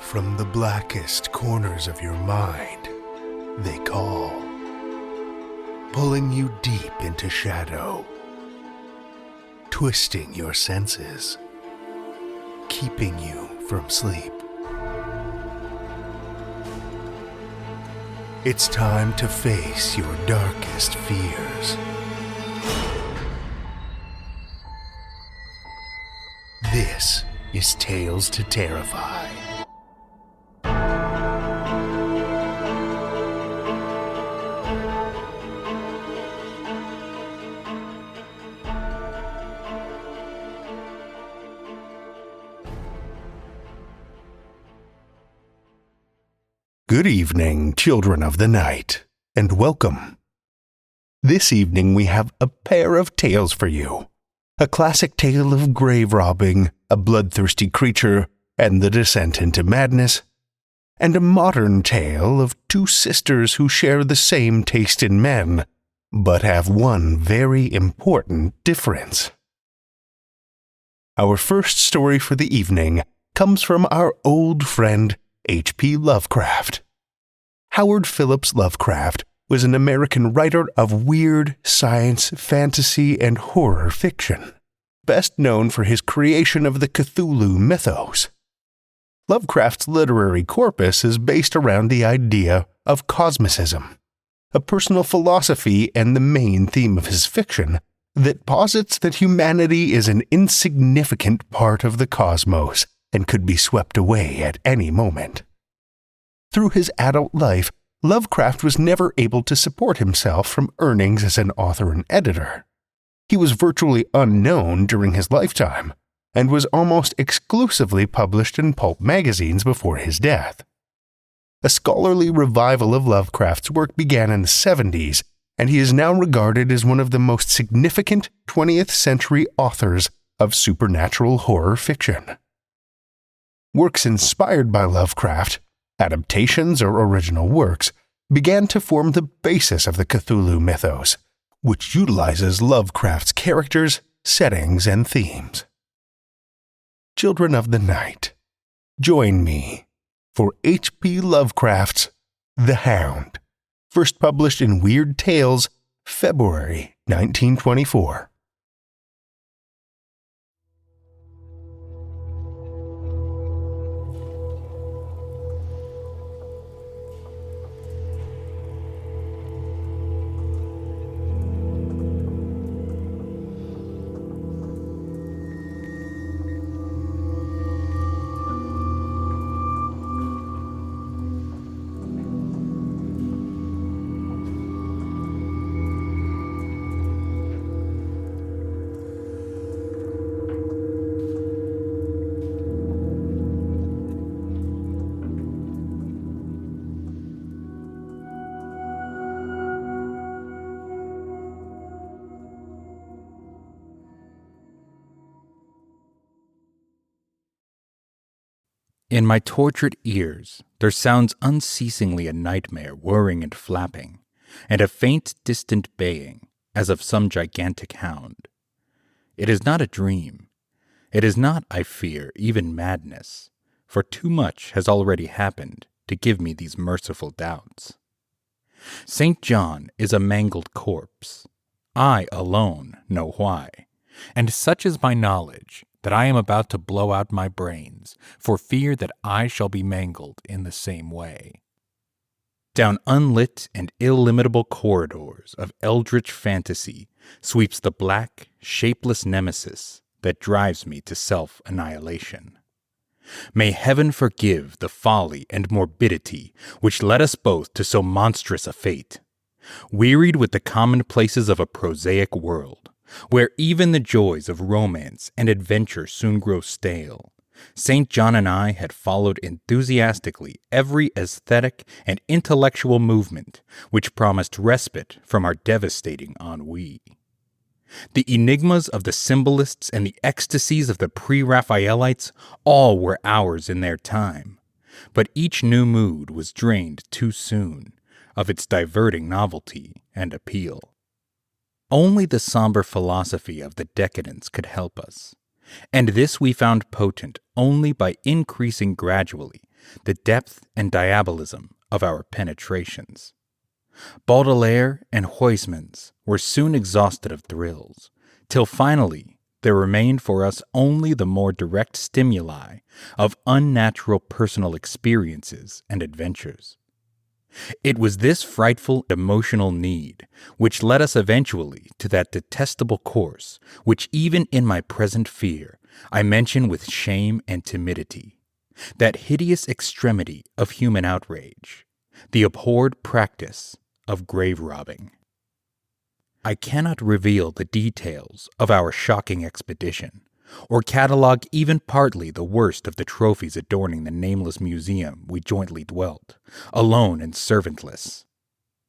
From the blackest corners of your mind, they call, pulling you deep into shadow, twisting your senses, keeping you from sleep. It's time to face your darkest fears. This is Tales to Terrify. Good evening, children of the night, and welcome. This evening we have a pair of tales for you. A classic tale of grave robbing, a bloodthirsty creature, and the descent into madness, and a modern tale of two sisters who share the same taste in men, but have one very important difference. Our first story for the evening comes from our old friend H.P. Lovecraft. Howard Phillips Lovecraft was an American writer of weird science, fantasy, and horror fiction, best known for his creation of the Cthulhu mythos. Lovecraft's literary corpus is based around the idea of cosmicism, a personal philosophy and the main theme of his fiction that posits that humanity is an insignificant part of the cosmos and could be swept away at any moment. Through his adult life, Lovecraft was never able to support himself from earnings as an author and editor. He was virtually unknown during his lifetime, and was almost exclusively published in pulp magazines before his death. A scholarly revival of Lovecraft's work began in the 70s, and he is now regarded as one of the most significant 20th century authors of supernatural horror fiction. Works inspired by Lovecraft, adaptations or original works, began to form the basis of the Cthulhu mythos, which utilizes Lovecraft's characters, settings, and themes. Children of the night, join me for H.P. Lovecraft's The Hound, first published in Weird Tales, February 1924. In my tortured ears there sounds unceasingly a nightmare whirring and flapping, and a faint distant baying, as of some gigantic hound. It is not a dream. It is not, I fear, even madness, for too much has already happened to give me these merciful doubts. St. John is a mangled corpse. I alone know why, and such is my knowledge that I am about to blow out my brains for fear that I shall be mangled in the same way. Down unlit and illimitable corridors of eldritch fantasy sweeps the black, shapeless nemesis that drives me to self-annihilation. May heaven forgive the folly and morbidity which led us both to so monstrous a fate. Wearied with the commonplaces of a prosaic world, where even the joys of romance and adventure soon grow stale, St. John and I had followed enthusiastically every aesthetic and intellectual movement which promised respite from our devastating ennui. The enigmas of the symbolists and the ecstasies of the pre-Raphaelites all were ours in their time, but each new mood was drained too soon of its diverting novelty and appeal. Only the somber philosophy of the decadents could help us, and this we found potent only by increasing gradually the depth and diabolism of our penetrations. Baudelaire and Huysmans were soon exhausted of thrills, till finally there remained for us only the more direct stimuli of unnatural personal experiences and adventures. It was this frightful emotional need which led us eventually to that detestable course which even in my present fear I mention with shame and timidity, that hideous extremity of human outrage, the abhorred practice of grave robbing. I cannot reveal the details of our shocking expedition, or catalogue even partly the worst of the trophies adorning the nameless museum we jointly dwelt, alone and servantless.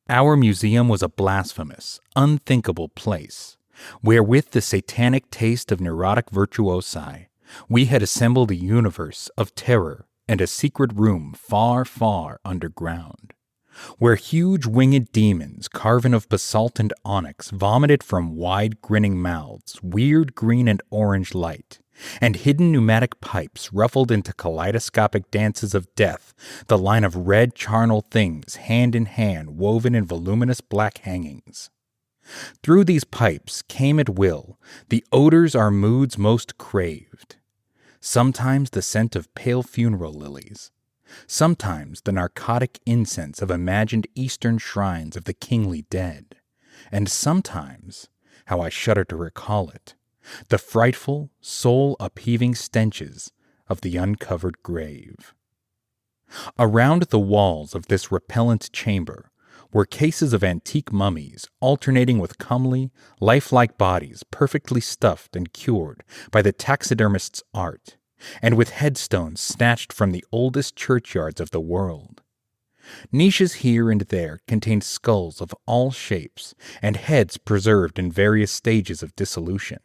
Our museum was a blasphemous, unthinkable place, where with the satanic taste of neurotic virtuosi, we had assembled a universe of terror and a secret room far, far underground, where huge winged demons carven of basalt and onyx vomited from wide grinning mouths weird green and orange light, and hidden pneumatic pipes ruffled into kaleidoscopic dances of death the line of red charnel things hand in hand woven in voluminous black hangings. Through these pipes came at will the odors our moods most craved, sometimes the scent of pale funeral lilies, sometimes the narcotic incense of imagined Eastern shrines of the kingly dead, and sometimes, how I shudder to recall it, the frightful, soul-upheaving stenches of the uncovered grave. Around the walls of this repellent chamber were cases of antique mummies alternating with comely, lifelike bodies perfectly stuffed and cured by the taxidermist's art, and with headstones snatched from the oldest churchyards of the world. Niches here and there contained skulls of all shapes and heads preserved in various stages of dissolution.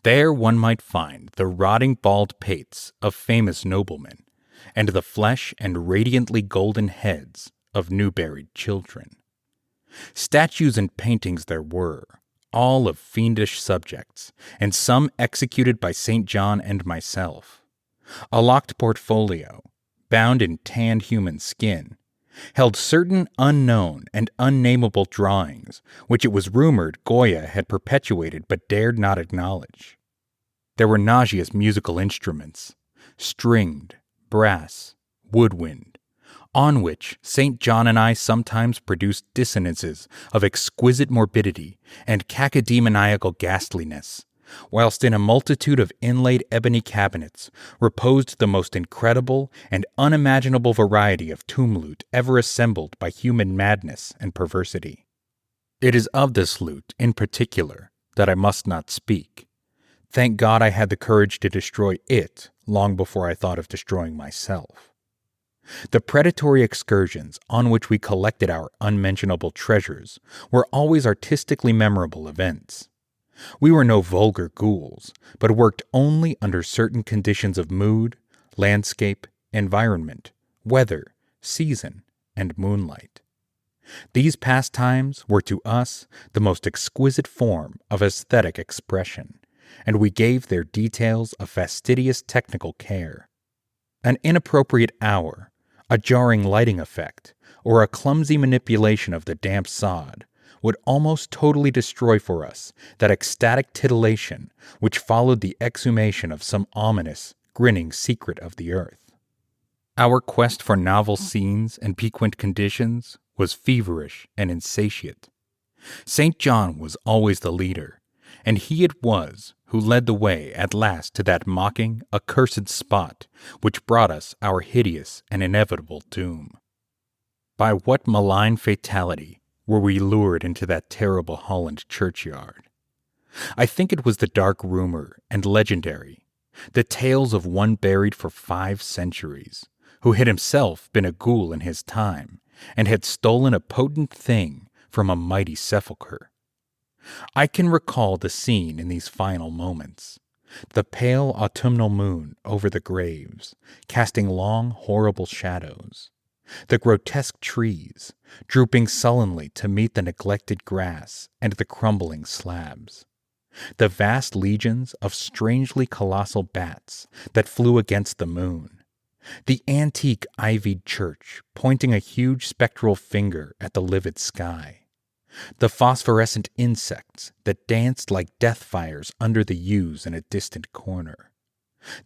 There one might find the rotting bald pates of famous noblemen, and the flesh and radiantly golden heads of new-buried children. Statues and paintings there were, all of fiendish subjects, and some executed by St. John and myself. A locked portfolio, bound in tanned human skin, held certain unknown and unnameable drawings which it was rumored Goya had perpetuated but dared not acknowledge. There were nauseous musical instruments, stringed, brass, woodwind, on which St. John and I sometimes produced dissonances of exquisite morbidity and cacodemoniacal ghastliness, whilst in a multitude of inlaid ebony cabinets reposed the most incredible and unimaginable variety of tomb loot ever assembled by human madness and perversity. It is of this loot, in particular, that I must not speak. Thank God I had the courage to destroy it long before I thought of destroying myself. The predatory excursions on which we collected our unmentionable treasures were always artistically memorable events. We were no vulgar ghouls, but worked only under certain conditions of mood, landscape, environment, weather, season, and moonlight. These pastimes were to us the most exquisite form of aesthetic expression, and we gave their details a fastidious technical care. An inappropriate hour, a jarring lighting effect, or a clumsy manipulation of the damp sod would almost totally destroy for us that ecstatic titillation which followed the exhumation of some ominous, grinning secret of the earth. Our quest for novel scenes and piquant conditions was feverish and insatiate. St. John was always the leader, and he it was who led the way at last to that mocking, accursed spot which brought us our hideous and inevitable doom. By what malign fatality were we lured into that terrible Holland churchyard? I think it was the dark rumor and legendary, the tales of one buried for 5 centuries, who had himself been a ghoul in his time, and had stolen a potent thing from a mighty sepulchre. I can recall the scene in these final moments, the pale autumnal moon over the graves, casting long, horrible shadows, the grotesque trees, drooping sullenly to meet the neglected grass and the crumbling slabs, the vast legions of strangely colossal bats that flew against the moon, The antique ivied church pointing a huge spectral finger at the livid sky. The phosphorescent insects that danced like death fires under the yews in a distant corner.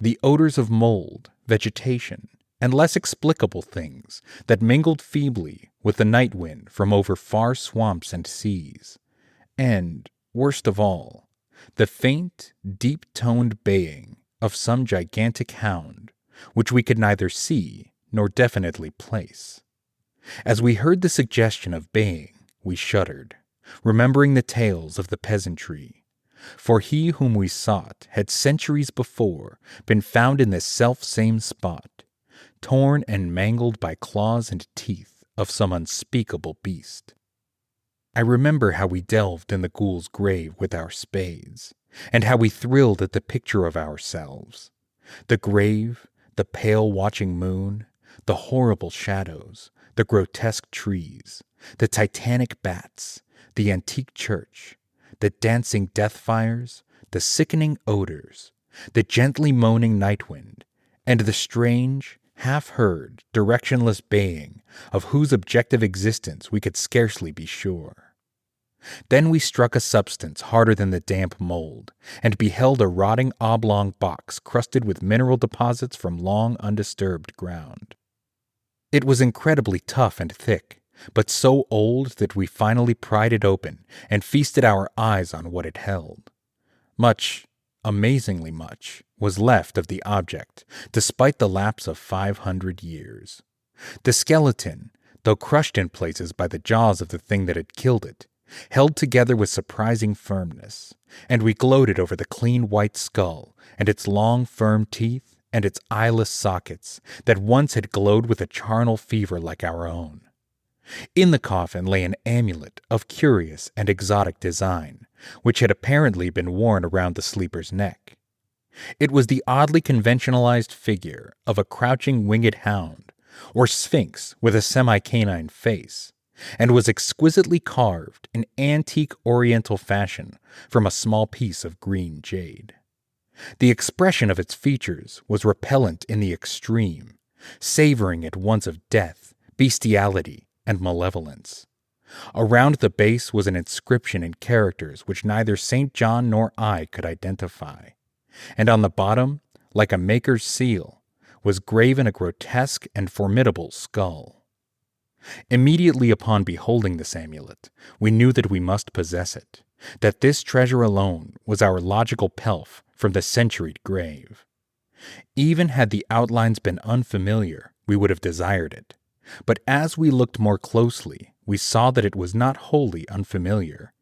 The odors of mold, vegetation, and less explicable things that mingled feebly with the night wind from over far swamps and seas. And, worst of all, the faint, deep-toned baying of some gigantic hound, which we could neither see nor definitely place. As we heard the suggestion of baying, we shuddered, remembering the tales of the peasantry. For he whom we sought had centuries before been found in this self-same spot, torn and mangled by claws and teeth of some unspeakable beast. I remember how we delved in the ghoul's grave with our spades, and how we thrilled at the picture of ourselves. The grave, the pale watching moon, the horrible shadows, the grotesque trees, the titanic bats, the antique church, the dancing death fires, the sickening odors, the gently moaning night wind, and the strange, half-heard, directionless baying of whose objective existence we could scarcely be sure. Then we struck a substance harder than the damp mold, and beheld a rotting oblong box crusted with mineral deposits from long undisturbed ground. It was incredibly tough and thick, but so old that we finally pried it open and feasted our eyes on what it held. Much, amazingly much, was left of the object, despite the lapse of 500 years. The skeleton, though crushed in places by the jaws of the thing that had killed it, held together with surprising firmness, and we gloated over the clean white skull and its long firm teeth and its eyeless sockets that once had glowed with a charnel fever like our own. In the coffin lay an amulet of curious and exotic design, which had apparently been worn around the sleeper's neck. It was the oddly conventionalized figure of a crouching winged hound, or sphinx with a semi-canine face, and was exquisitely carved in antique oriental fashion from a small piece of green jade. The expression of its features was repellent in the extreme, savoring at once of death, bestiality, and malevolence. Around the base was an inscription in characters which neither St. John nor I could identify, and on the bottom, like a maker's seal, was graven a grotesque and formidable skull. Immediately upon beholding this amulet, we knew that we must possess it, that this treasure alone was our logical pelf from the centuried grave. Even had the outlines been unfamiliar, we would have desired it, but as we looked more closely, we saw that it was not wholly unfamiliar.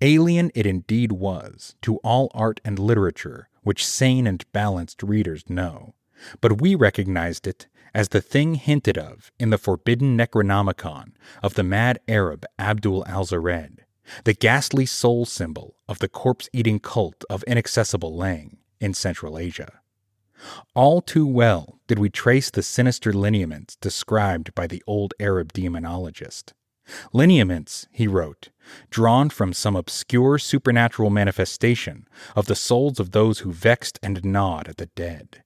Alien it indeed was to all art and literature which sane and balanced readers know, but we recognized it as the thing hinted of in the forbidden Necronomicon of the mad Arab Abdul al-Zared, the ghastly soul symbol of the corpse-eating cult of inaccessible Lang in Central Asia. All too well did we trace the sinister lineaments described by the old Arab demonologist. Lineaments, he wrote, drawn from some obscure supernatural manifestation of the souls of those who vexed and gnawed at the dead.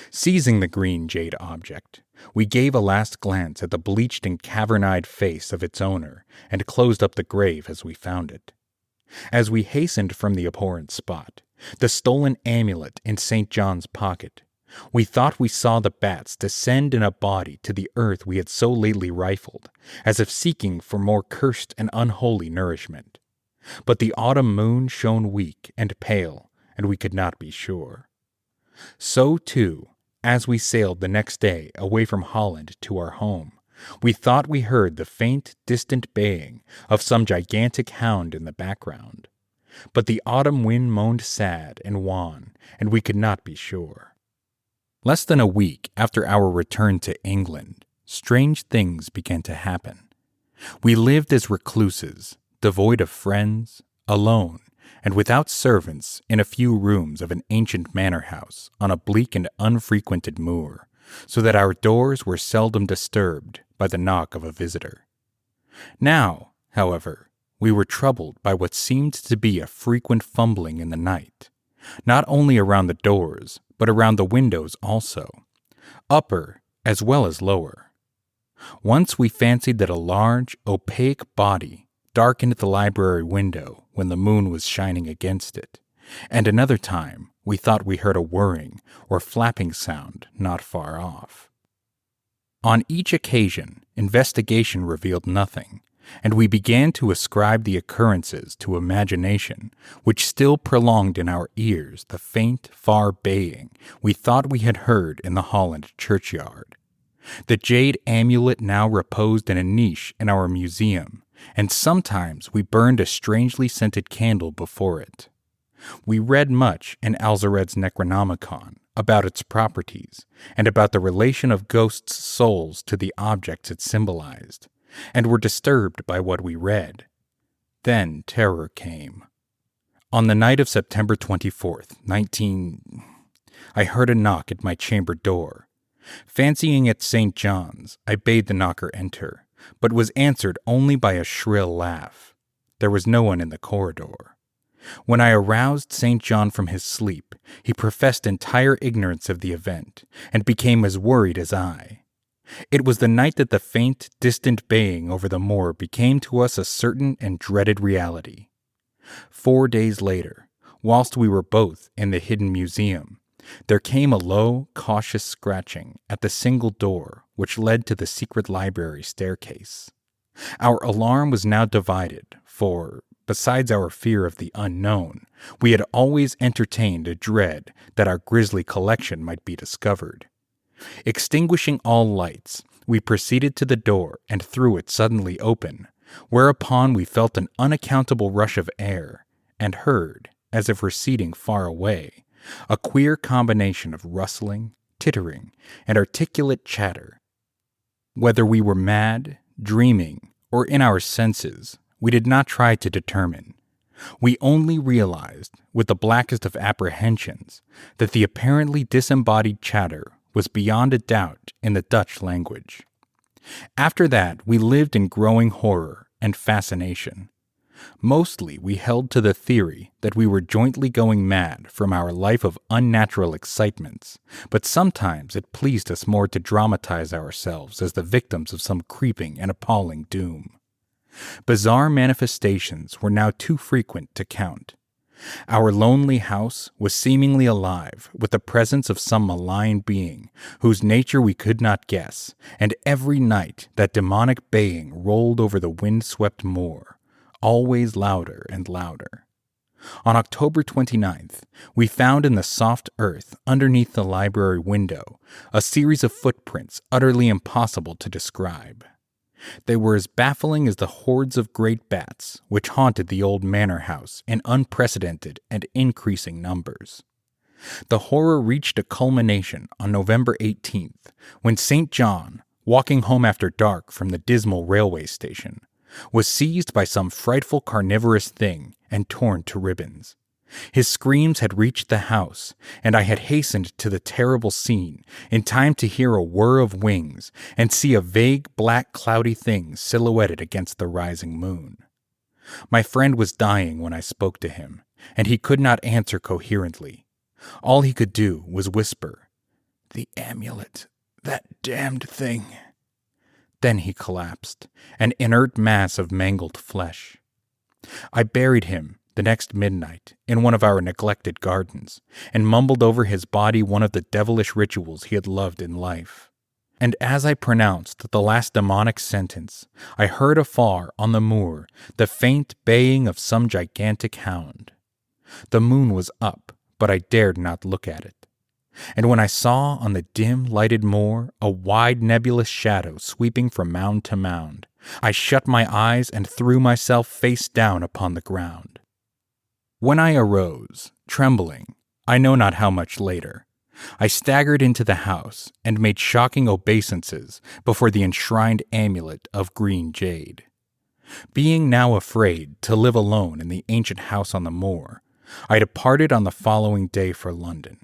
Seizing the green jade object, we gave a last glance at the bleached and cavern-eyed face of its owner and closed up the grave as we found it. As we hastened from the abhorrent spot, the stolen amulet in St. John's pocket, we thought we saw the bats descend in a body to the earth we had so lately rifled, as if seeking for more cursed and unholy nourishment. But the autumn moon shone weak and pale, and we could not be sure. So, too, as we sailed the next day away from Holland to our home, we thought we heard the faint, distant baying of some gigantic hound in the background. But the autumn wind moaned sad and wan, and we could not be sure. Less than a week after our return to England, strange things began to happen. We lived as recluses, devoid of friends, alone, and without servants in a few rooms of an ancient manor house on a bleak and unfrequented moor, so that our doors were seldom disturbed by the knock of a visitor. Now, however, we were troubled by what seemed to be a frequent fumbling in the night, not only around the doors, but around the windows also. upper as well as lower. Once we fancied that a large, opaque body darkened the library window when the moon was shining against it, and another time we thought we heard a whirring or flapping sound not far off. On each occasion, investigation revealed nothing, and we began to ascribe the occurrences to imagination, which still prolonged in our ears the faint, far baying we thought we had heard in the Holland churchyard. The jade amulet now reposed in a niche in our museum, and sometimes we burned a strangely scented candle before it. We read much in Alzared's Necronomicon about its properties and about the relation of ghosts' souls to the objects it symbolized, and were disturbed by what we read. Then terror came. On the night of September 24th, I heard a knock at my chamber door. Fancying it St. John's, I bade the knocker enter, but was answered only by a shrill laugh. There was no one in the corridor. When I aroused St. John from his sleep, he professed entire ignorance of the event, and became as worried as I. It was the night that the faint, distant baying over the moor became to us a certain and dreaded reality. 4 days later, whilst we were both in the hidden museum, there came a low, cautious scratching at the single door which led to the secret library staircase. Our alarm was now divided, for, besides our fear of the unknown, we had always entertained a dread that our grisly collection might be discovered. Extinguishing all lights, we proceeded to the door and threw it suddenly open, whereupon we felt an unaccountable rush of air, and heard, as if receding far away, a queer combination of rustling, tittering, and articulate chatter. Whether we were mad, dreaming, or in our senses, we did not try to determine. We only realized, with the blackest of apprehensions, that the apparently disembodied chatter was beyond a doubt in the Dutch language. After that, we lived in growing horror and fascination. Mostly we held to the theory that we were jointly going mad from our life of unnatural excitements, but sometimes it pleased us more to dramatize ourselves as the victims of some creeping and appalling doom. Bizarre manifestations were now too frequent to count. Our lonely house was seemingly alive with the presence of some malign being whose nature we could not guess, and every night that demonic baying rolled over the wind-swept moor, always louder and louder. On October 29th, we found in the soft earth underneath the library window a series of footprints utterly impossible to describe. They were as baffling as the hordes of great bats which haunted the old manor house in unprecedented and increasing numbers. The horror reached a culmination on November 18th, when St. John, walking home after dark from the dismal railway station, was seized by some frightful carnivorous thing and torn to ribbons. His screams had reached the house, and I had hastened to the terrible scene in time to hear a whir of wings and see a vague black cloudy thing silhouetted against the rising moon. My friend was dying when I spoke to him, and he could not answer coherently. All he could do was whisper, "The amulet, that damned thing." Then he collapsed, an inert mass of mangled flesh. I buried him the next midnight in one of our neglected gardens, and mumbled over his body one of the devilish rituals he had loved in life. And as I pronounced the last demonic sentence, I heard afar on the moor the faint baying of some gigantic hound. The moon was up, but I dared not look at it. And when I saw on the dim, lighted moor a wide nebulous shadow sweeping from mound to mound, I shut my eyes and threw myself face down upon the ground. When I arose, trembling, I know not how much later, I staggered into the house and made shocking obeisances before the enshrined amulet of green jade. Being now afraid to live alone in the ancient house on the moor, I departed on the following day for London,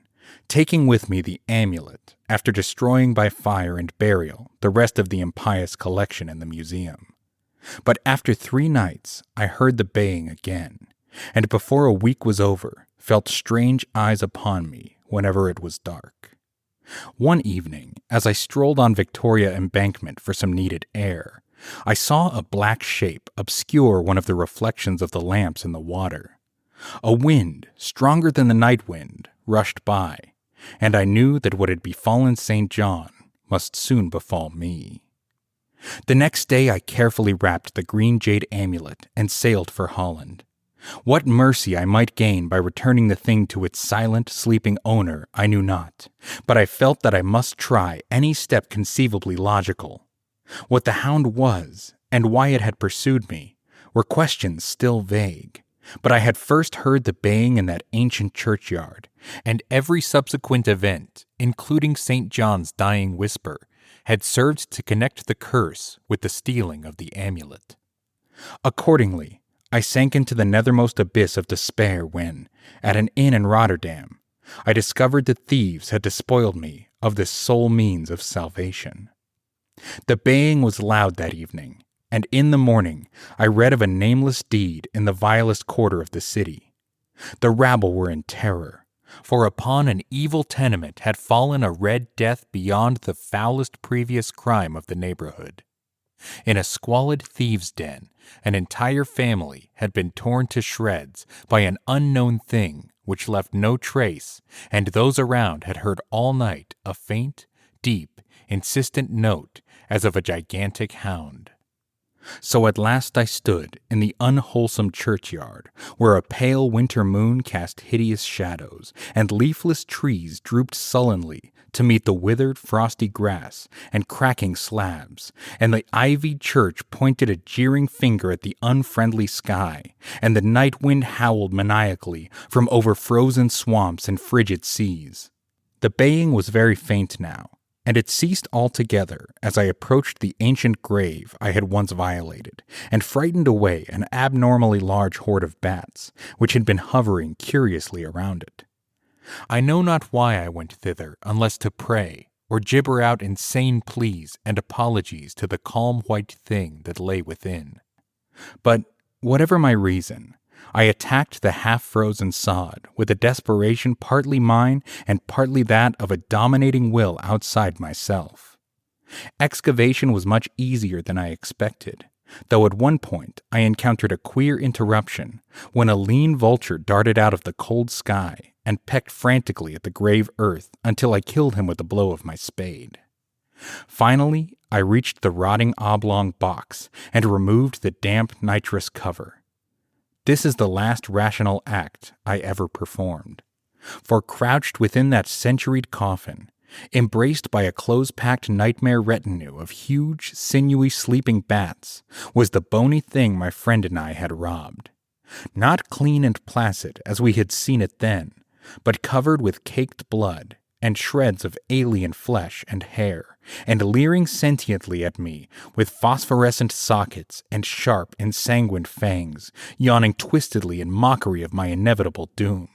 taking with me the amulet after destroying by fire and burial the rest of the impious collection in the museum. But after 3 nights I heard the baying again, and before a week was over felt strange eyes upon me whenever it was dark. One evening, as I strolled on Victoria Embankment for some needed air, I saw a black shape obscure one of the reflections of the lamps in the water. A wind, stronger than the night wind, rushed by, and I knew that what had befallen St. John must soon befall me. The next day I carefully wrapped the green jade amulet and sailed for Holland. What mercy I might gain by returning the thing to its silent, sleeping owner I knew not, but I felt that I must try any step conceivably logical. What the hound was, and why it had pursued me, were questions still vague, but I had first heard the baying in that ancient churchyard, and every subsequent event, including St. John's dying whisper, had served to connect the curse with the stealing of the amulet. Accordingly, I sank into the nethermost abyss of despair when, at an inn in Rotterdam, I discovered that thieves had despoiled me of this sole means of salvation. The baying was loud that evening, and in the morning I read of a nameless deed in the vilest quarter of the city. The rabble were in terror, for upon an evil tenement had fallen a red death beyond the foulest previous crime of the neighborhood. In a squalid thieves' den, an entire family had been torn to shreds by an unknown thing which left no trace, and those around had heard all night a faint, deep, insistent note as of a gigantic hound. So at last I stood in the unwholesome churchyard, where a pale winter moon cast hideous shadows, and leafless trees drooped sullenly to meet the withered frosty grass and cracking slabs, and the ivied church pointed a jeering finger at the unfriendly sky, and the night wind howled maniacally from over frozen swamps and frigid seas. The baying was very faint now, and it ceased altogether as I approached the ancient grave I had once violated, and frightened away an abnormally large horde of bats, which had been hovering curiously around it. I know not why I went thither unless to pray, or gibber out insane pleas and apologies to the calm white thing that lay within. But, whatever my reason, I attacked the half-frozen sod with a desperation partly mine and partly that of a dominating will outside myself. Excavation was much easier than I expected, though at one point I encountered a queer interruption when a lean vulture darted out of the cold sky and pecked frantically at the grave earth until I killed him with a blow of my spade. Finally, I reached the rotting oblong box and removed the damp nitrous cover. This is the last rational act I ever performed, for crouched within that centuried coffin, embraced by a close-packed nightmare retinue of huge, sinewy sleeping bats, was the bony thing my friend and I had robbed. Not clean and placid as we had seen it then, but covered with caked blood and shreds of alien flesh and hair, and leering sentiently at me with phosphorescent sockets and sharp, ensanguined fangs, yawning twistedly in mockery of my inevitable doom.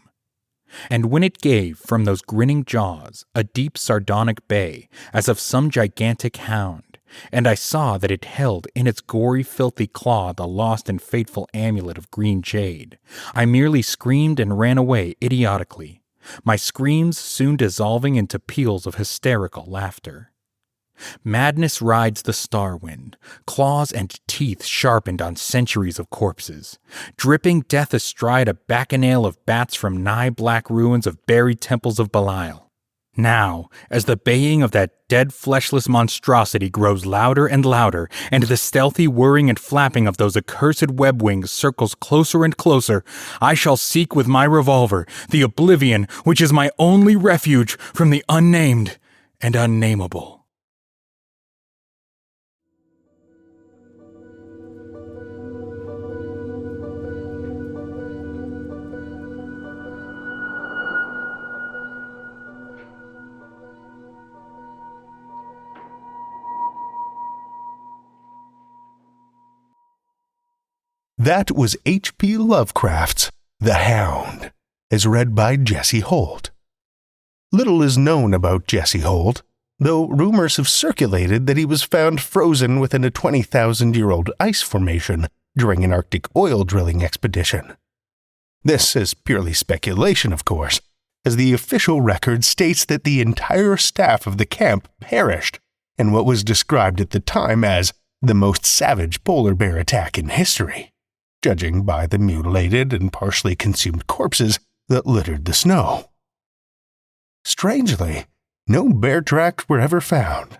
And when it gave from those grinning jaws a deep sardonic bay as of some gigantic hound, and I saw that it held in its gory, filthy claw the lost and fateful amulet of green jade, I merely screamed and ran away idiotically, my screams soon dissolving into peals of hysterical laughter. Madness rides the star wind, claws and teeth sharpened on centuries of corpses, dripping death astride a bacchanal of bats from nigh black ruins of buried temples of Belial. Now, as the baying of that dead fleshless monstrosity grows louder and louder, and the stealthy whirring and flapping of those accursed web wings circles closer and closer, I shall seek with my revolver the oblivion which is my only refuge from the unnamed and unnameable. That was H.P. Lovecraft's The Hound, as read by Jesse Holt. Little is known about Jesse Holt, though rumors have circulated that he was found frozen within a 20,000-year-old ice formation during an Arctic oil drilling expedition. This is purely speculation, of course, as the official record states that the entire staff of the camp perished in what was described at the time as the most savage polar bear attack in history, judging by the mutilated and partially consumed corpses that littered the snow. Strangely, no bear tracks were ever found.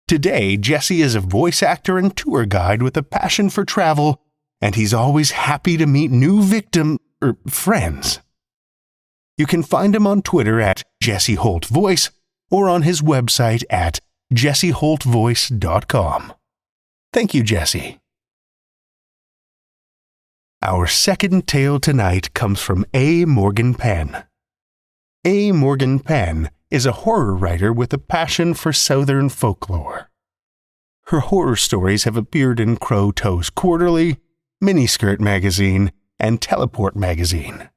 Today, Jesse is a voice actor and tour guide with a passion for travel, and he's always happy to meet new friends. You can find him on Twitter at Jesse Holt Voice or on his website at jesseholtvoice.com. Thank you, Jesse. Our second tale tonight comes from A. Morgan-Penn. A. Morgan-Penn is a horror writer with a passion for Southern folklore. Her horror stories have appeared in Crow Toes Quarterly, Miniskirt Magazine, and Teleport Magazine.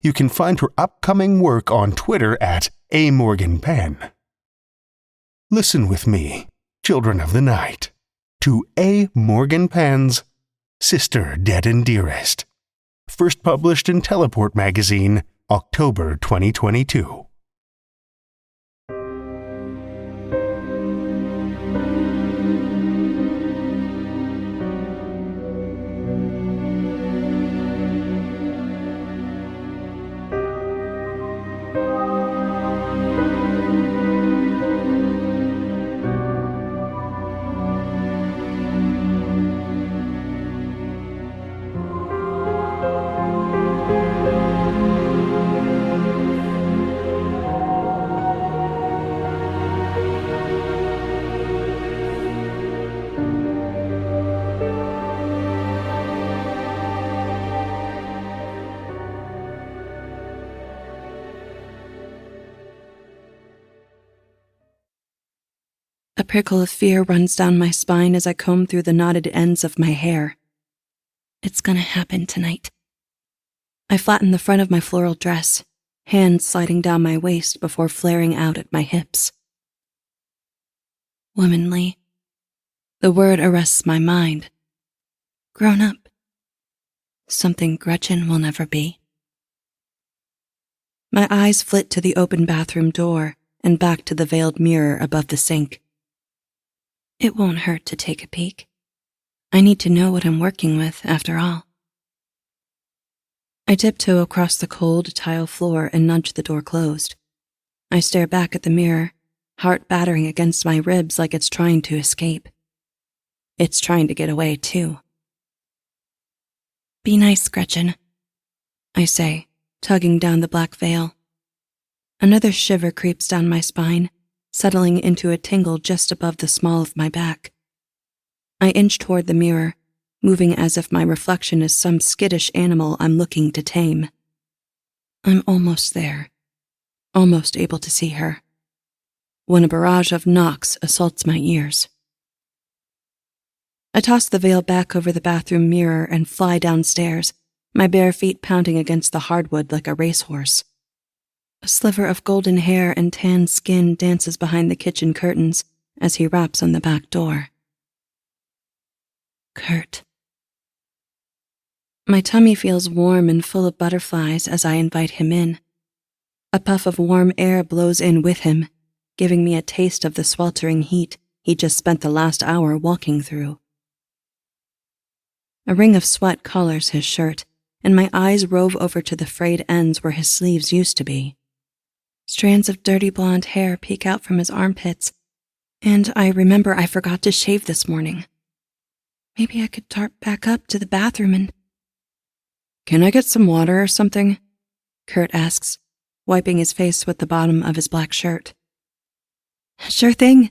You can find her upcoming work on Twitter at A. Morgan-Penn. Listen with me, children of the night, to A. Morgan-Penn's Sister, Dead and Dearest, first published in Teleport Magazine, October 2022. A prickle of fear runs down my spine as I comb through the knotted ends of my hair. It's gonna happen tonight. I flatten the front of my floral dress, hands sliding down my waist before flaring out at my hips. Womanly. The word arrests my mind. Grown up. Something Gretchen will never be. My eyes flit to the open bathroom door and back to the veiled mirror above the sink. It won't hurt to take a peek. I need to know what I'm working with, after all. I tiptoe across the cold tile floor and nudge the door closed. I stare back at the mirror, heart battering against my ribs like it's trying to escape. It's trying to get away, too. Be nice, Gretchen, I say, tugging down the black veil. Another shiver creeps down my spine, settling into a tingle just above the small of my back. I inch toward the mirror, moving as if my reflection is some skittish animal I'm looking to tame. I'm almost there, almost able to see her, when a barrage of knocks assaults my ears. I toss the veil back over the bathroom mirror and fly downstairs, my bare feet pounding against the hardwood like a racehorse. A sliver of golden hair and tan skin dances behind the kitchen curtains as he raps on the back door. Kurt. My tummy feels warm and full of butterflies as I invite him in. A puff of warm air blows in with him, giving me a taste of the sweltering heat he just spent the last hour walking through. A ring of sweat collars his shirt, and my eyes rove over to the frayed ends where his sleeves used to be. Strands of dirty blonde hair peek out from his armpits, and I remember I forgot to shave this morning. Maybe I could dart back up to the bathroom and... Can I get some water or something? Kurt asks, wiping his face with the bottom of his black shirt. Sure thing.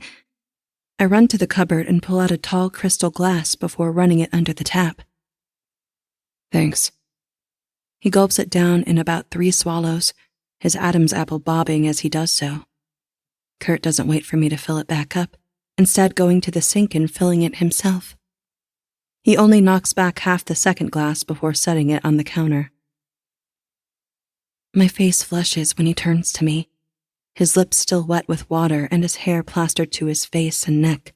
I run to the cupboard and pull out a tall crystal glass before running it under the tap. Thanks. He gulps it down in about 3 swallows, his Adam's apple bobbing as he does so. Kurt doesn't wait for me to fill it back up, instead going to the sink and filling it himself. He only knocks back half the second glass before setting it on the counter. My face flushes when he turns to me, his lips still wet with water and his hair plastered to his face and neck.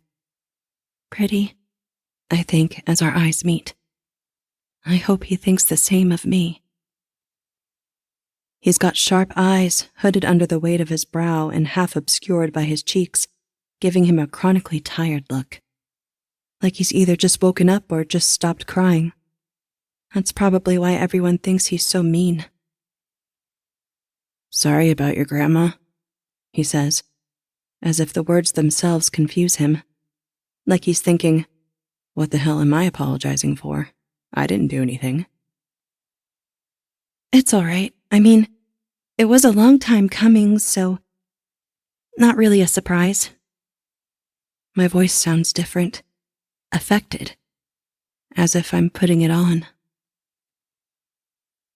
Pretty, I think, as our eyes meet. I hope he thinks the same of me. He's got sharp eyes, hooded under the weight of his brow and half obscured by his cheeks, giving him a chronically tired look. Like he's either just woken up or just stopped crying. That's probably why everyone thinks he's so mean. "Sorry about your grandma," he says, as if the words themselves confuse him. Like he's thinking, what the hell am I apologizing for? I didn't do anything. "It's all right. I mean, it was a long time coming, so not really a surprise." My voice sounds different, affected, as if I'm putting it on.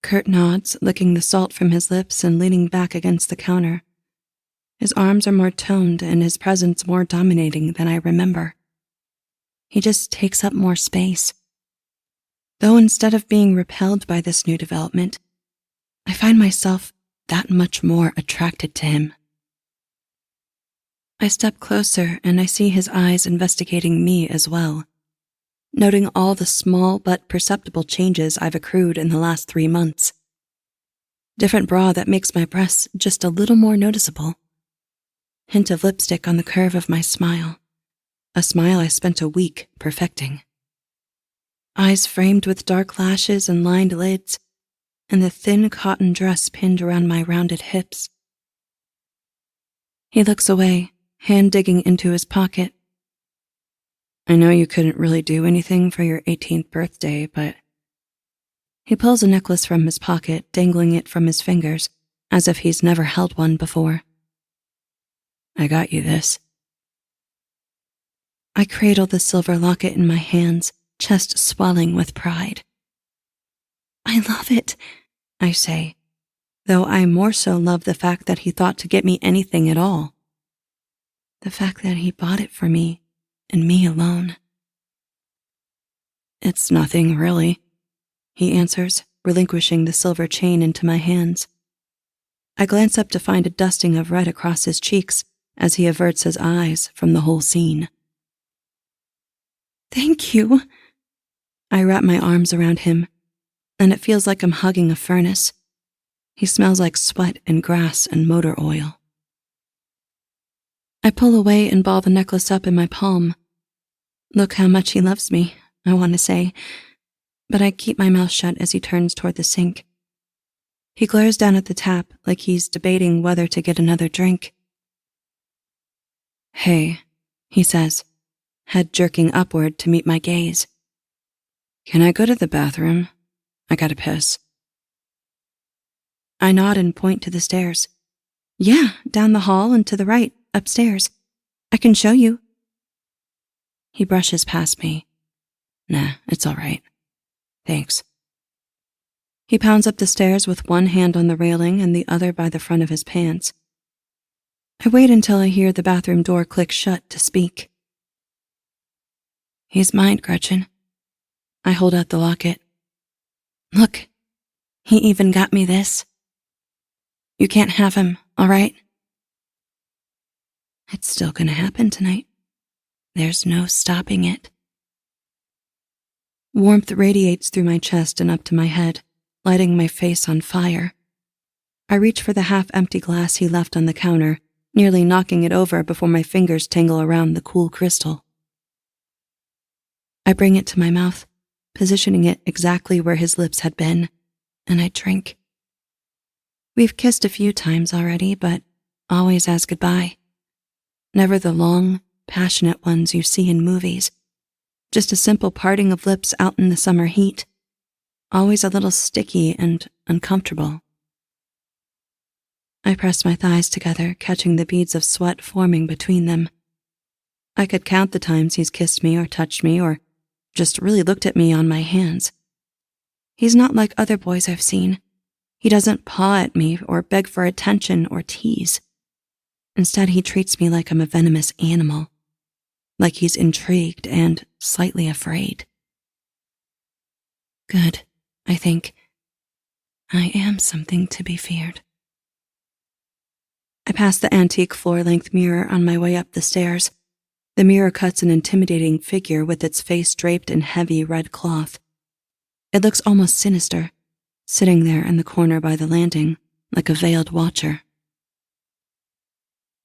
Kurt nods, licking the salt from his lips and leaning back against the counter. His arms are more toned and his presence more dominating than I remember. He just takes up more space. Though instead of being repelled by this new development, I find myself that much more attracted to him. I step closer and I see his eyes investigating me as well, noting all the small but perceptible changes I've accrued in the last 3 months. Different bra that makes my breasts just a little more noticeable. Hint of lipstick on the curve of my smile, a smile I spent a week perfecting. Eyes framed with dark lashes and lined lids, and the thin cotton dress pinned around my rounded hips. He looks away, hand digging into his pocket. "I know you couldn't really do anything for your 18th birthday, but..." He pulls a necklace from his pocket, dangling it from his fingers, as if he's never held one before. "I got you this." I cradle the silver locket in my hands, chest swelling with pride. "I love it," I say, though I more so love the fact that he thought to get me anything at all. The fact that he bought it for me, and me alone. "It's nothing, really," he answers, relinquishing the silver chain into my hands. I glance up to find a dusting of red across his cheeks as he averts his eyes from the whole scene. "Thank you." I wrap my arms around him, and it feels like I'm hugging a furnace. He smells like sweat and grass and motor oil. I pull away and ball the necklace up in my palm. Look how much he loves me, I want to say, but I keep my mouth shut as he turns toward the sink. He glares down at the tap like he's debating whether to get another drink. "Hey," he says, head jerking upward to meet my gaze. "Can I go to the bathroom? I gotta piss." I nod and point to the stairs. "Yeah, down the hall and to the right, upstairs. I can show you." He brushes past me. "Nah, it's all right. Thanks." He pounds up the stairs with one hand on the railing and the other by the front of his pants. I wait until I hear the bathroom door click shut to speak. "He's mine, Gretchen." I hold out the locket. "Look, he even got me this. You can't have him, all right?" It's still gonna happen tonight. There's no stopping it. Warmth radiates through my chest and up to my head, lighting my face on fire. I reach for the half-empty glass he left on the counter, nearly knocking it over before my fingers tangle around the cool crystal. I bring it to my mouth, positioning it exactly where his lips had been, and I drink. We've kissed a few times already, but always as goodbye. Never the long, passionate ones you see in movies. Just a simple parting of lips out in the summer heat. Always a little sticky and uncomfortable. I press my thighs together, catching the beads of sweat forming between them. I could count the times he's kissed me or touched me or just really looked at me on my hands. He's not like other boys I've seen. He doesn't paw at me or beg for attention or tease. Instead, he treats me like I'm a venomous animal, like he's intrigued and slightly afraid. Good, I think. I am something to be feared. I pass the antique floor-length mirror on my way up the stairs. The mirror cuts an intimidating figure with its face draped in heavy red cloth. It looks almost sinister, sitting there in the corner by the landing, like a veiled watcher.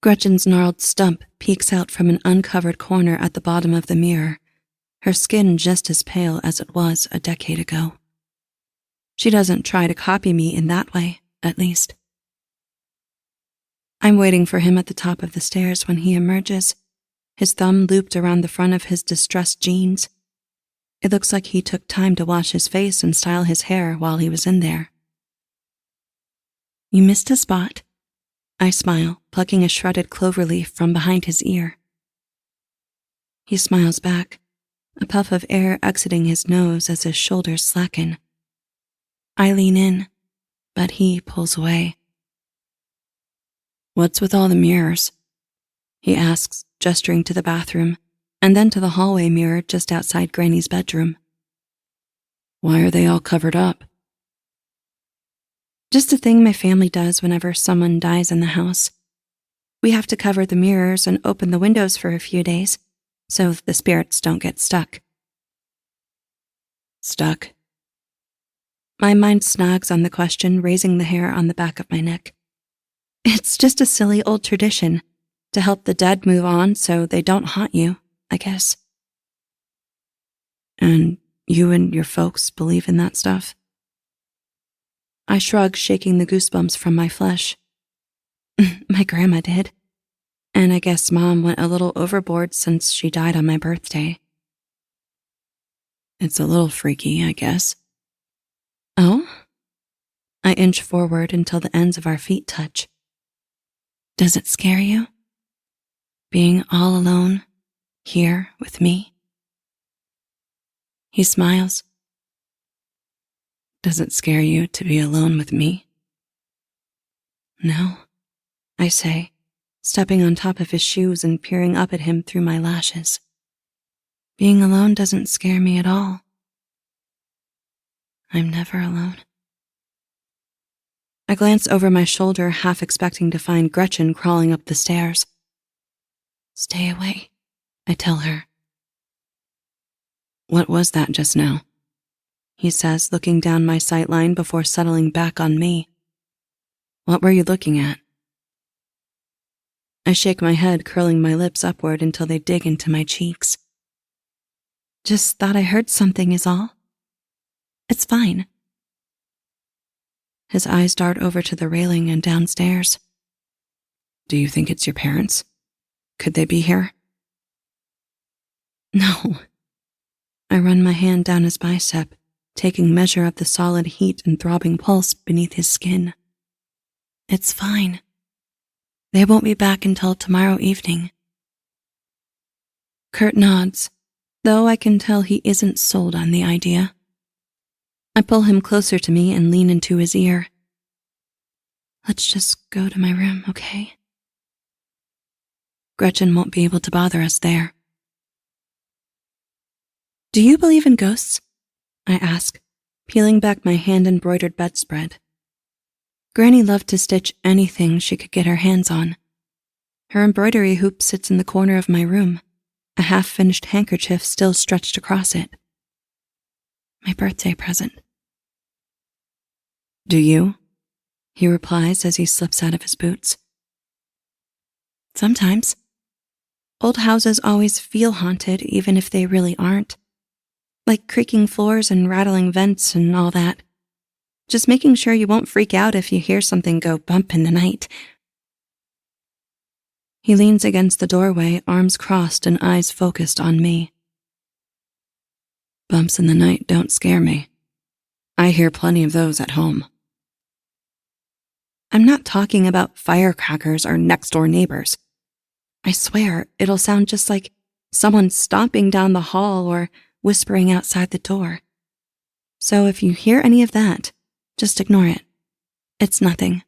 Gretchen's gnarled stump peeks out from an uncovered corner at the bottom of the mirror, her skin just as pale as it was a decade ago. She doesn't try to copy me in that way, at least. I'm waiting for him at the top of the stairs when he emerges, his thumb looped around the front of his distressed jeans. It looks like he took time to wash his face and style his hair while he was in there. "You missed a spot," I smile, plucking a shredded clover leaf from behind his ear. He smiles back, a puff of air exiting his nose as his shoulders slacken. I lean in, but he pulls away. "What's with all the mirrors?" he asks, gesturing to the bathroom, and then to the hallway mirror just outside Granny's bedroom. "Why are they all covered up?" "Just a thing my family does whenever someone dies in the house. We have to cover the mirrors and open the windows for a few days, so the spirits don't get stuck." Stuck? My mind snags on the question, raising the hair on the back of my neck. It's just a silly old tradition to help the dead move on so they don't haunt you, I guess. "And you and your folks believe in that stuff?" I shrug, shaking the goosebumps from my flesh. My grandma did. And I guess Mom went a little overboard since she died on my birthday. "It's a little freaky, I guess." "Oh?" I inch forward until the ends of our feet touch. "Does it scare you? Being all alone, here with me?" He smiles. "Does it scare you to be alone with me?" "No," I say, stepping on top of his shoes and peering up at him through my lashes. "Being alone doesn't scare me at all. I'm never alone." I glance over my shoulder, half expecting to find Gretchen crawling up the stairs. "Stay away," I tell her. "What was that just now?" he says, looking down my sightline before settling back on me. "What were you looking at?" I shake my head, curling my lips upward until they dig into my cheeks. "Just thought I heard something is all. It's fine." His eyes dart over to the railing and downstairs. "Do you think it's your parents? Could they be here?" "No." I run my hand down his bicep, taking measure of the solid heat and throbbing pulse beneath his skin. "It's fine. They won't be back until tomorrow evening." Kurt nods, though I can tell he isn't sold on the idea. I pull him closer to me and lean into his ear. "Let's just go to my room, okay? Gretchen won't be able to bother us there." "Do you believe in ghosts?" I ask, peeling back my hand-embroidered bedspread. Granny loved to stitch anything she could get her hands on. Her embroidery hoop sits in the corner of my room, a half-finished handkerchief still stretched across it. My birthday present. "Do you?" he replies as he slips out of his boots. "Sometimes. Old houses always feel haunted even if they really aren't. Like creaking floors and rattling vents and all that. Just making sure you won't freak out if you hear something go bump in the night." He leans against the doorway, arms crossed and eyes focused on me. "Bumps in the night don't scare me. I hear plenty of those at home." I'm not talking about firecrackers or next-door neighbors. I swear it'll sound just like someone stomping down the hall or whispering outside the door. So if you hear any of that, just ignore it. It's nothing.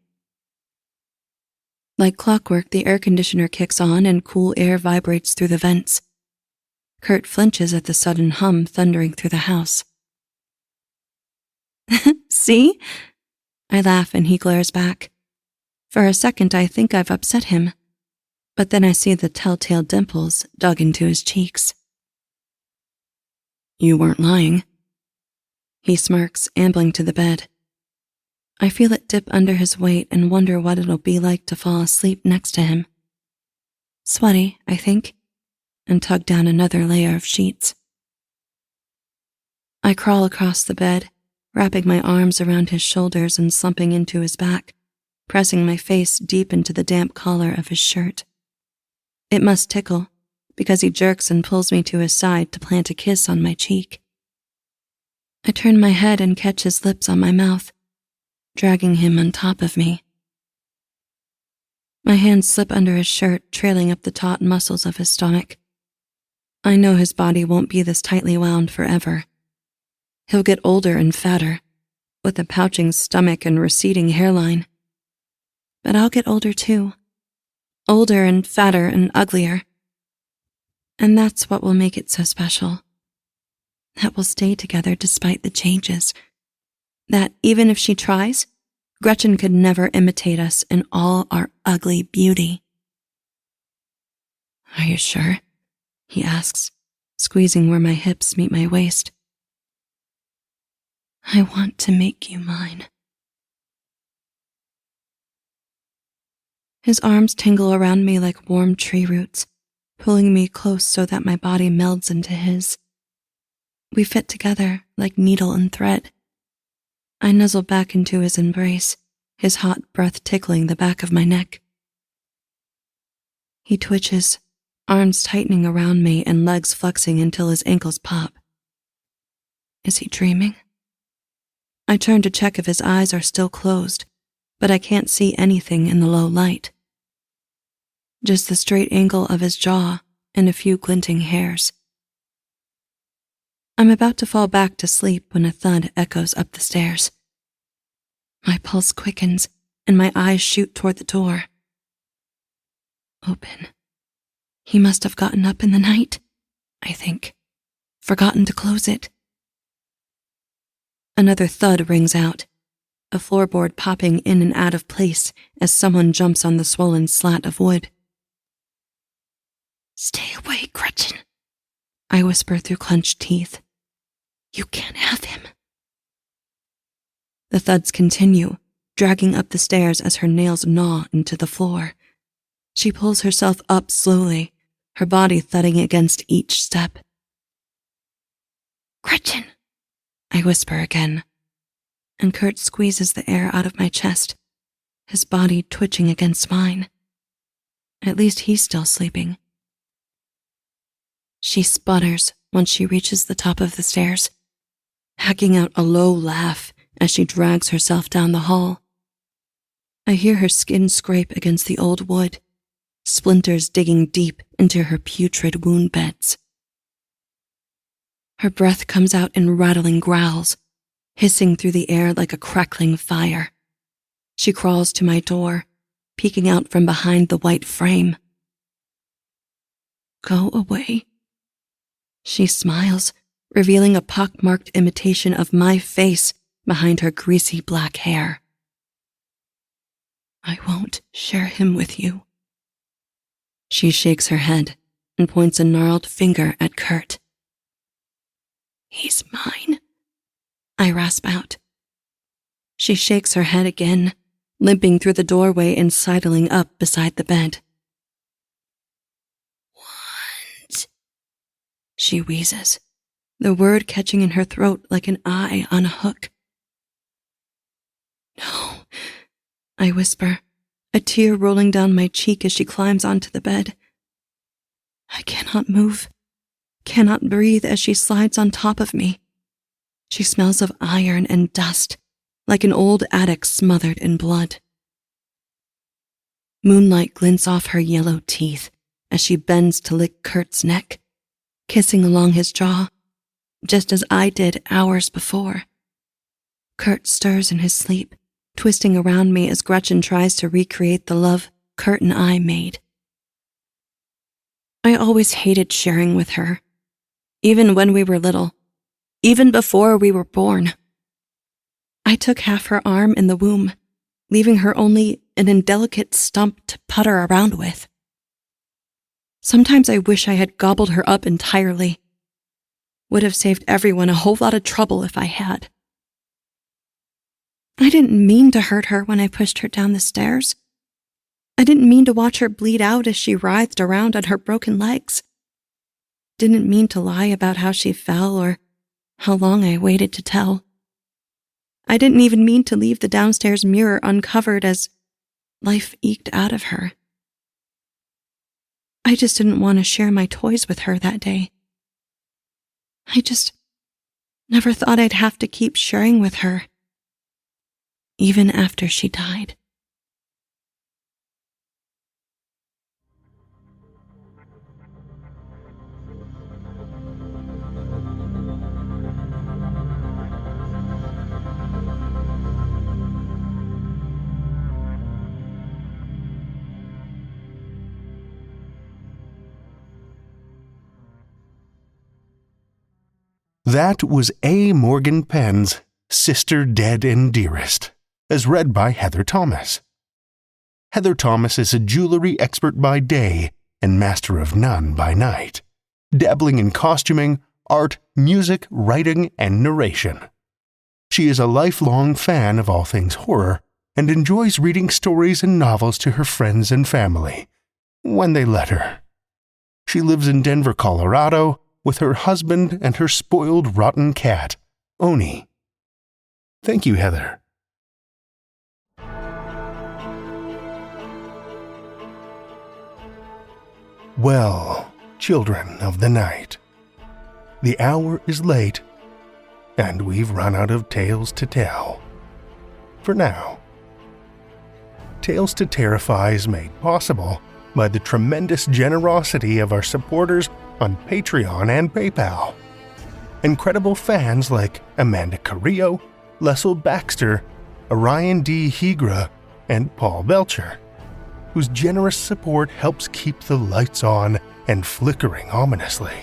Like clockwork, the air conditioner kicks on and cool air vibrates through the vents. Kurt flinches at the sudden hum thundering through the house. "See?" I laugh and he glares back. For a second I think I've upset him, but then I see the telltale dimples dug into his cheeks. "You weren't lying." He smirks, ambling to the bed. I feel it dip under his weight and wonder what it'll be like to fall asleep next to him. Sweaty, I think, and tug down another layer of sheets. I crawl across the bed, wrapping my arms around his shoulders and slumping into his back, pressing my face deep into the damp collar of his shirt. It must tickle, because he jerks and pulls me to his side to plant a kiss on my cheek. I turn my head and catch his lips on my mouth, dragging him on top of me. My hands slip under his shirt, trailing up the taut muscles of his stomach. I know his body won't be this tightly wound forever. He'll get older and fatter, with a pouching stomach and receding hairline. But I'll get older too. Older and fatter and uglier. And that's what will make it so special. That we'll stay together despite the changes. That even if she tries, Gretchen could never imitate us in all our ugly beauty. Are you sure? He asks, squeezing where my hips meet my waist. I want to make you mine. His arms tingle around me like warm tree roots, pulling me close so that my body melds into his. We fit together like needle and thread. I nuzzle back into his embrace, his hot breath tickling the back of my neck. He twitches, arms tightening around me and legs flexing until his ankles pop. Is he dreaming? I turn to check if his eyes are still closed, but I can't see anything in the low light. Just the straight angle of his jaw and a few glinting hairs. I'm about to fall back to sleep when a thud echoes up the stairs. My pulse quickens and my eyes shoot toward the door. Open. He must have gotten up in the night, I think. Forgotten to close it. Another thud rings out, a floorboard popping in and out of place as someone jumps on the swollen slat of wood. Stay away, Gretchen, I whisper through clenched teeth. You can't have him. The thuds continue, dragging up the stairs as her nails gnaw into the floor. She pulls herself up slowly, her body thudding against each step. Gretchen, I whisper again, and Kurt squeezes the air out of my chest, his body twitching against mine. At least he's still sleeping. She sputters once she reaches the top of the stairs, hacking out a low laugh as she drags herself down the hall. I hear her skin scrape against the old wood, splinters digging deep into her putrid wound beds. Her breath comes out in rattling growls, hissing through the air like a crackling fire. She crawls to my door, peeking out from behind the white frame. Go away. She smiles, revealing a pock-marked imitation of my face behind her greasy black hair. I won't share him with you. She shakes her head and points a gnarled finger at Kurt. He's mine, I rasp out. She shakes her head again, limping through the doorway and sidling up beside the bed. Want? She wheezes, the word catching in her throat like an eye on a hook. No, I whisper, a tear rolling down my cheek as she climbs onto the bed. I cannot move, cannot breathe as she slides on top of me. She smells of iron and dust, like an old attic smothered in blood. Moonlight glints off her yellow teeth as she bends to lick Kurt's neck, kissing along his jaw, just as I did hours before. Kurt stirs in his sleep, twisting around me as Gretchen tries to recreate the love Kurt and I made. I always hated sharing with her, even when we were little, even before we were born. I took half her arm in the womb, leaving her only an indelicate stump to putter around with. Sometimes I wish I had gobbled her up entirely. Would have saved everyone a whole lot of trouble if I had. I didn't mean to hurt her when I pushed her down the stairs. I didn't mean to watch her bleed out as she writhed around on her broken legs. Didn't mean to lie about how she fell or how long I waited to tell. I didn't even mean to leave the downstairs mirror uncovered as life eked out of her. I just didn't want to share my toys with her that day. I just never thought I'd have to keep sharing with her, even after she died. That was A. Morgan-Penn's Sister, Dead, and Dearest, as read by Heather Thomas. Heather Thomas is a jewelry expert by day and master of none by night, dabbling in costuming, art, music, writing, and narration. She is a lifelong fan of all things horror and enjoys reading stories and novels to her friends and family, when they let her. She lives in Denver, Colorado, with her husband and her spoiled rotten cat, Oni. Thank you, Heather. Well, children of the night, the hour is late, and we've run out of tales to tell. For now. Tales to Terrify is made possible by the tremendous generosity of our supporters on Patreon and PayPal. Incredible fans like Amanda Carrillo, Lestle Baxter, Orion D, Hegre, and Paul Belcher, whose generous support helps keep the lights on and flickering ominously.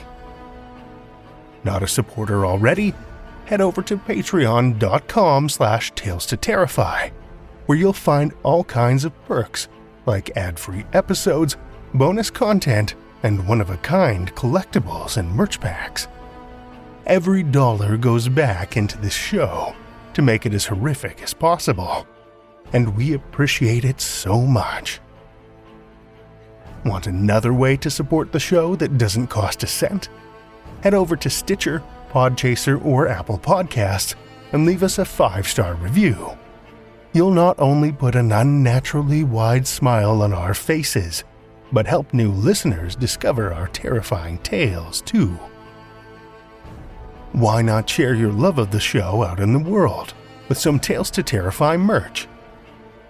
Not a supporter already? Head over to patreon.com/Tales to Terrify, where you'll find all kinds of perks like ad-free episodes, bonus content, and one-of-a-kind collectibles and merch packs. Every dollar goes back into this show to make it as horrific as possible, and we appreciate it so much. Want another way to support the show that doesn't cost a cent? Head over to Stitcher, Podchaser, or Apple Podcasts and leave us a 5-star review. You'll not only put an unnaturally wide smile on our faces, but help new listeners discover our terrifying tales too. Why not share your love of the show out in the world with some Tales to Terrify merch?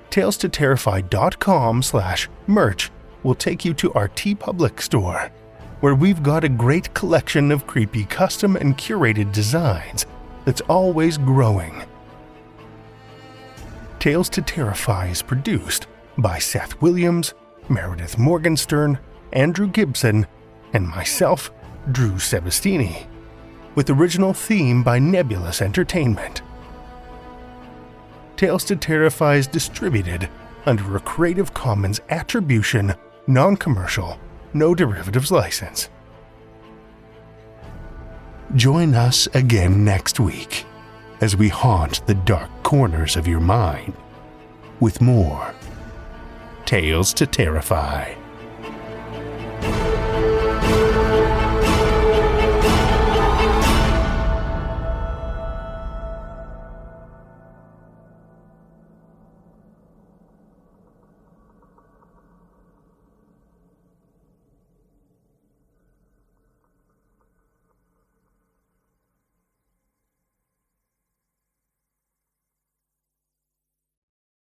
TalesToTerrify.com/merch will take you to our TeePublic store, where we've got a great collection of creepy custom and curated designs that's always growing. Tales to Terrify is produced by Seth Williams, Meredith Morgenstern, Andrew Gibson, and myself, Drew Sebastini, with original theme by Nebulous Entertainment. Tales to Terrify is distributed under a Creative Commons Attribution, Non-Commercial, No Derivatives license. Join us again next week as we haunt the dark corners of your mind with more Tales to Terrify.